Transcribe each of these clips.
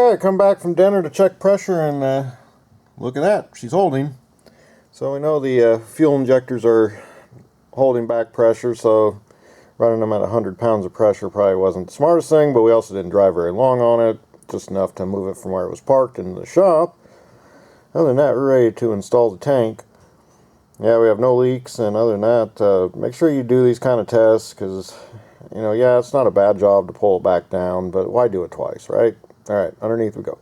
Alright, come back from dinner to check pressure, and look at that, she's holding. So we know the fuel injectors are holding back pressure, so running them at 100 pounds of pressure probably wasn't the smartest thing, but we also didn't drive very long on it, just enough to move it from where it was parked into the shop. Other than that, we're ready to install the tank. Yeah, we have no leaks, and other than that, make sure you do these kind of tests, because, you know, yeah, it's not a bad job to pull it back down, but why do it twice, right? Alright, underneath we go.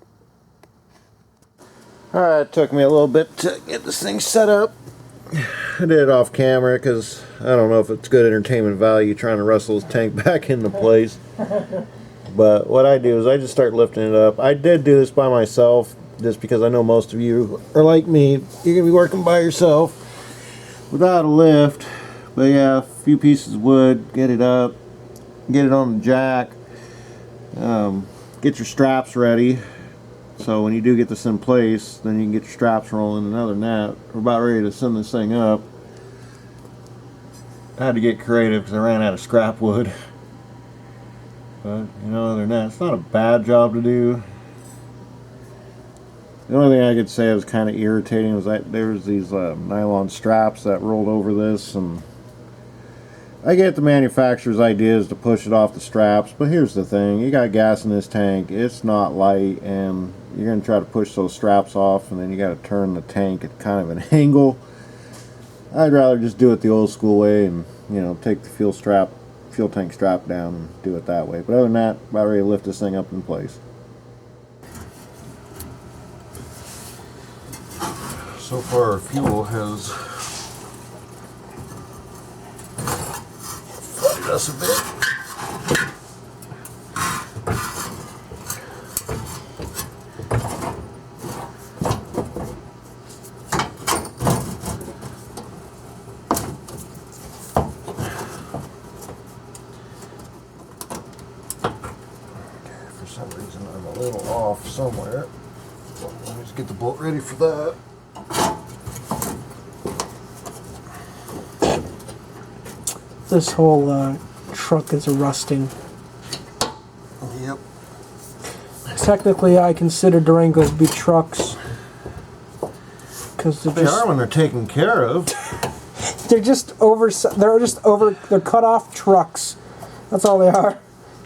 Alright, it took me a little bit to get this thing set up. I did it off camera because I don't know if it's good entertainment value trying to wrestle this tank back into place. But what I do is I just start lifting it up. I did do this by myself just because I know most of you are like me. You're going to be working by yourself without a lift. But yeah, a few pieces of wood, get it up, get it on the jack, get your straps ready. So when you do get this in place, then you can get your straps rolling. And other than that, we're about ready to send this thing up. I had to get creative because I ran out of scrap wood. But, you know, other than that, it's not a bad job to do. The only thing I could say was kind of irritating was that there was these nylon straps that rolled over this, and I get the manufacturer's ideas to push it off the straps, but here's the thing, you got gas in this tank, it's not light, and you're going to try to push those straps off, and then you got to turn the tank at kind of an angle. I'd rather just do it the old school way and, you know, take the fuel tank strap down and do it that way. But other than that, about ready to lift this thing up in place. So far our fuel has flooded us a bit. For some reason I'm a little off somewhere. Let me just get the bolt ready for that. This whole truck is rusting. Yep. Technically, I consider Durangos to be trucks because they are when they're taken care of. They're just over. They're cut off trucks. That's all they are.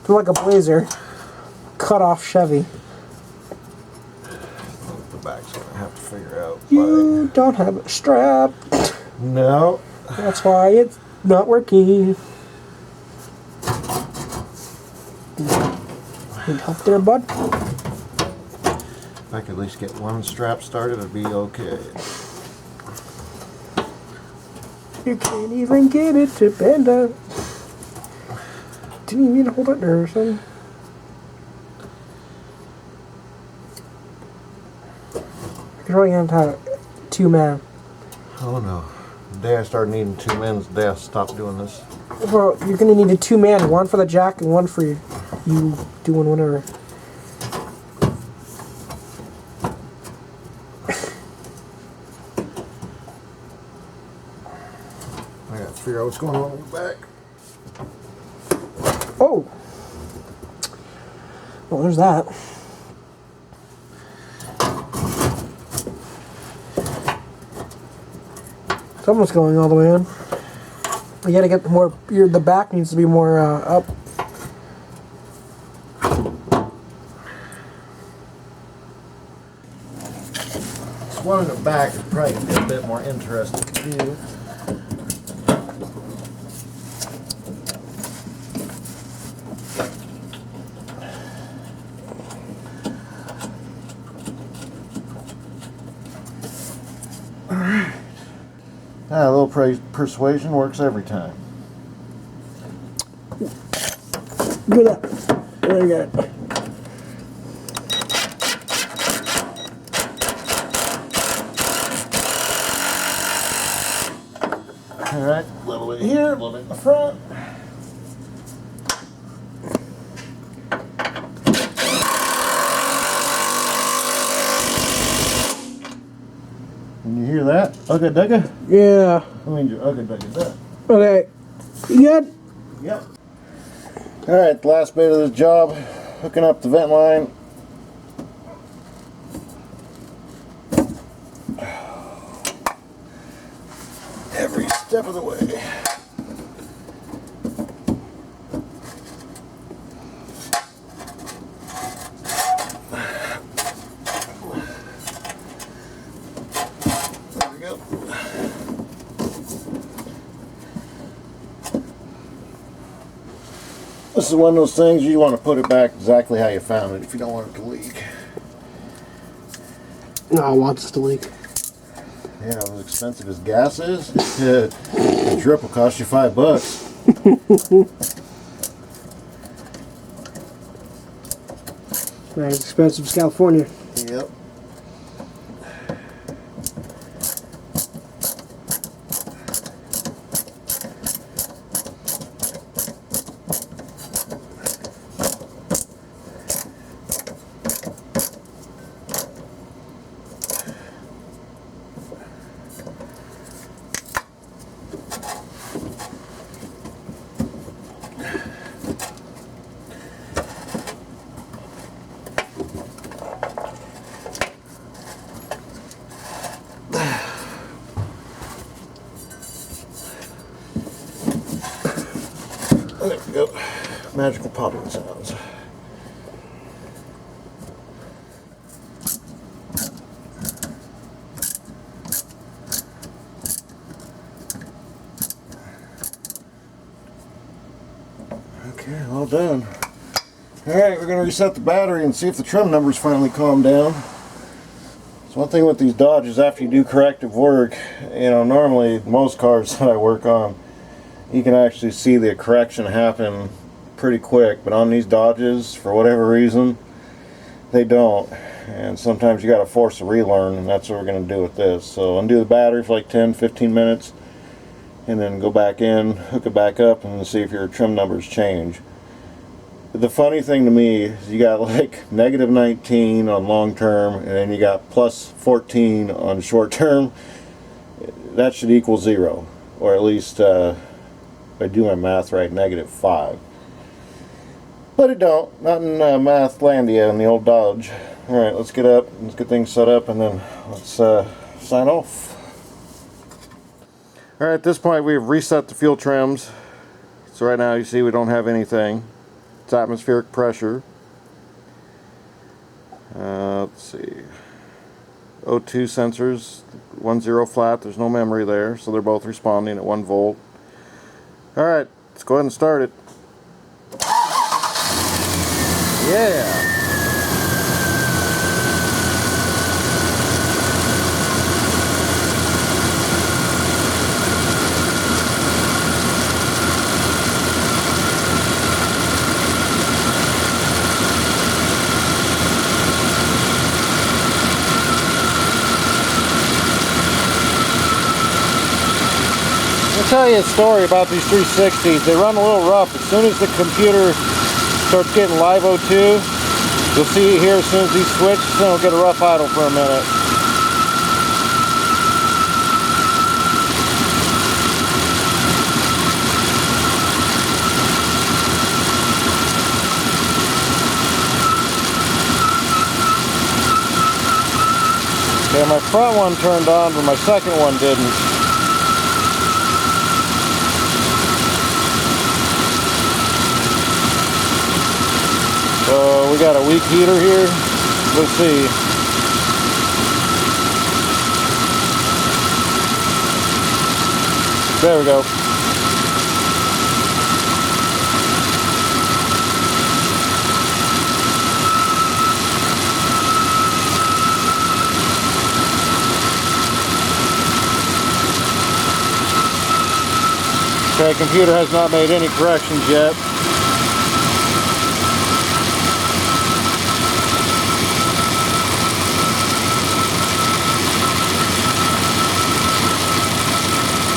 They're like a Blazer, cut off Chevy. The back's gonna have to figure out. You don't have a strap. No. That's why it's not working. Need help there, bud? If I could at least get one strap started, it'd be okay. You can't even get it to bend up. Didn't even need to hold it there or something. You're probably going to have 2 man. Oh no. The day I started needing 2 men is the day I stopped doing this. Well, you're going to need a 2 man, one for the jack and one for you doing whatever. I gotta figure out what's going on with the back. Oh! Well, there's that. Something's going all the way in. You gotta get more. The back needs to be more up. This one in the back is probably gonna be a bit more interesting to do. A little persuasion works every time. Do that. There you go. Alright, a little bit here, a little bit in the front. Can you hear that? Ugga dugga? Yeah. I mean, ugga dugga that. Okay. You good? Yep. Alright, the last bit of this job, hooking up the vent line. There we go. This is one of those things you want to put it back exactly how you found it if you don't want it to leak. No, I want this to leak. Yeah, as expensive as gas is, a drip will cost you $5. Not as expensive as California. Yep. There we go. Magical popping sounds. Okay, all done. Alright, we're going to reset the battery and see if the trim numbers finally calm down. So one thing with these Dodges, after you do corrective work, normally most cars that I work on, you can actually see the correction happen pretty quick, but on these Dodges, for whatever reason, they don't. And sometimes you got to force a relearn, and that's what we're going to do with this. So undo the battery for like 10-15 minutes, and then go back in, hook it back up, and see if your trim numbers change. The funny thing to me is you got like -19 on long term, and then you got +14 on short term. That should equal 0, or at least if I do my math right, -5. But it don't. Not in Mathlandia in the old Dodge. Alright, let's get up, let's get things set up, and then let's sign off. Alright, at this point we've reset the fuel trims. So right now you see we don't have anything. It's atmospheric pressure. Let's see. O2 sensors, 1-0 flat, there's no memory there, so they're both responding at 1 volt. Alright, let's go ahead and start it. Yeah! I'll tell you a story about these 360s. They run a little rough. As soon as the computer starts getting live O2, you'll see here as soon as these switch, then it'll get a rough idle for a minute. Okay, my front one turned on, but my second one didn't. So we got a weak heater here. Let's see. There we go. Okay, computer has not made any corrections yet.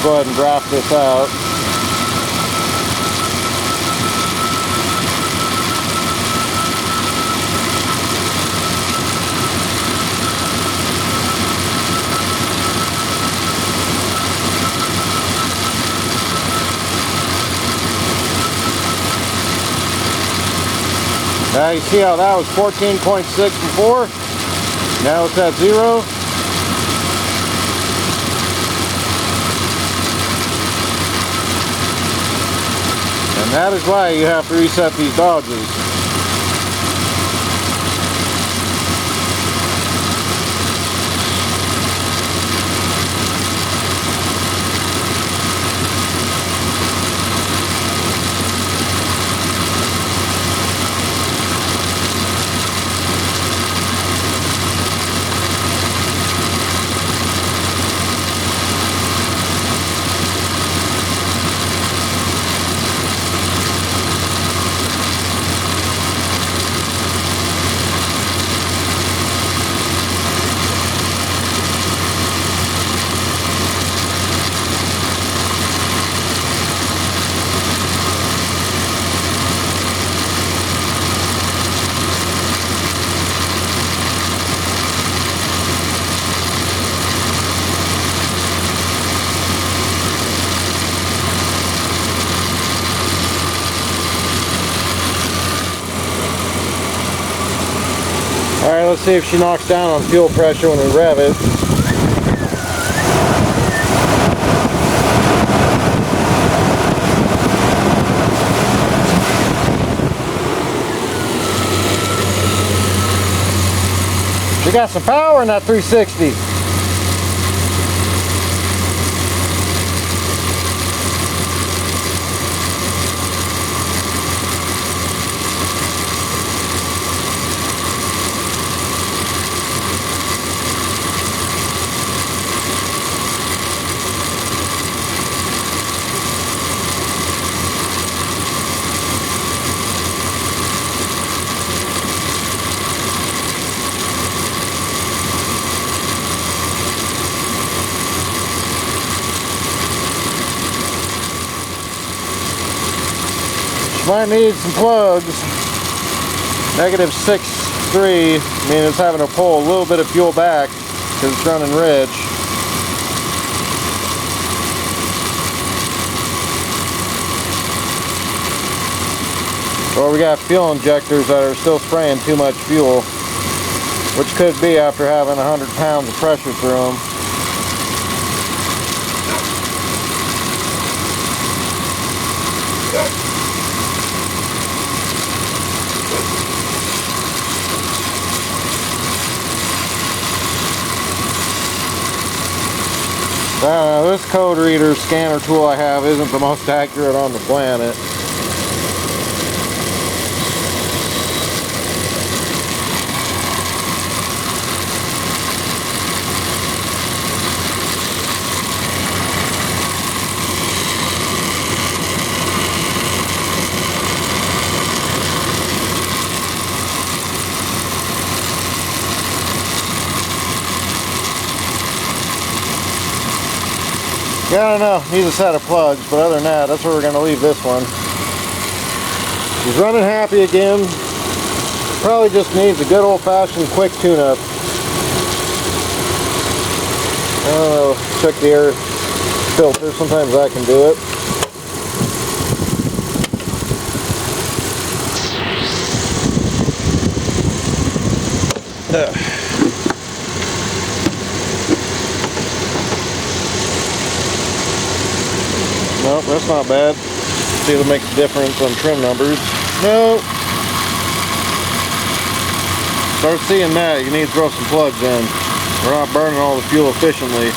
Go ahead and graph this out. Now you see how that was 14.6 before? Now it's at 0. That is why you have to reset these Dodges. Alright, let's see if she knocks down on fuel pressure when we rev it. She got some power in that 360. Might need some plugs. -6.3 means it's having to pull a little bit of fuel back because it's running rich. Or we got fuel injectors that are still spraying too much fuel, which could be after having 100 pounds of pressure through them. This code reader scanner tool I have isn't the most accurate on the planet. Yeah, I don't know, needs a set of plugs, but other than that, that's where we're going to leave this one. She's running happy again. Probably just needs a good old-fashioned quick tune-up. I don't know, check the air filter, sometimes I can do it. Nope, that's not bad. See if it makes a difference on trim numbers. Nope. Start seeing that, you need to throw some plugs in. We're not burning all the fuel efficiently.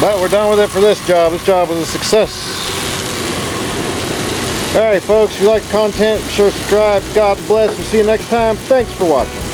But we're done with it for this job. This job was a success. Alright folks, if you like the content, be sure to subscribe. God bless and see you next time. Thanks for watching.